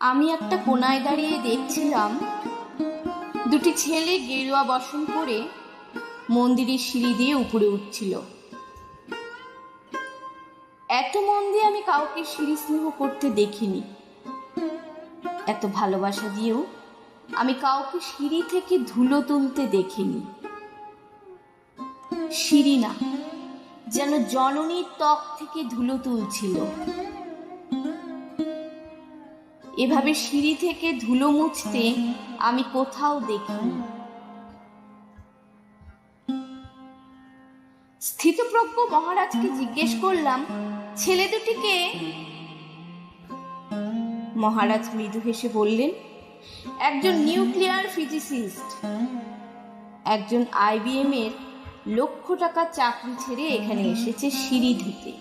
আমি একটা কোনায় দাঁড়িয়ে দেখছিলাম দুটি ছেলে গেরুয়া বসন পরে মন্দিরের সিঁড়ি দিয়ে উপরে উঠছিল। এত মন দিয়ে আমি কাউকে সিঁড়ি স্নেহ করতে দেখিনি। এত ভালোবাসা দিয়েও আমি কাউকে সিঁড়ি থেকে ধুলো তুলতে দেখিনি। সিঁড়ি না, যেন জননীর ত্বক থেকে ধুলো তুলছিল। এভাবে সিঁড়ি থেকে ধুলো মুছতে আমি কোথাও দেখিনি। স্থিতপ্রজ্ঞ মহারাজকে জিজ্ঞেস করলাম, ছেলে দুটিকে? মহারাজ মৃদু হেসে বললেন, একজন নিউক্লিয়ার ফিজিসিস্ট, একজন IBM এর লক্ষ টাকার চাকরি ছেড়ে এখানে এসেছে সিঁড়ি ধুতে।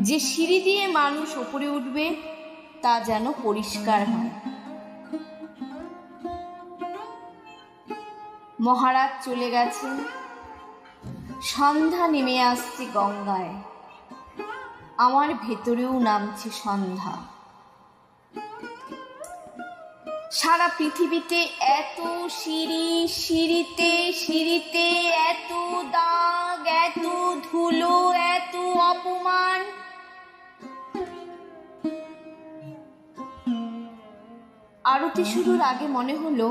যে সিঁড়ি দিয়ে মানুষ ওপরে উঠবে তা যেন পরিষ্কার হয়। মহারাজ চলে গেছেন, সন্ধ্যা নেমে আসছে গঙ্গায়, আমার ভেতরেও নামছে সন্ধ্যা। সারা পৃথিবীতে এত সিঁড়ি, সিঁড়িতে সিঁড়িতে এত দাগ, এত ধুলো, এত অপমান। আরতি শুরুর আগে মনে হলো,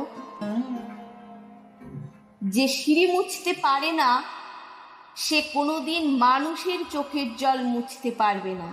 যে সিঁড়ি মুছতে পারে না সে কোনোদিন মানুষের চোখের জল মুছতে পারবে না।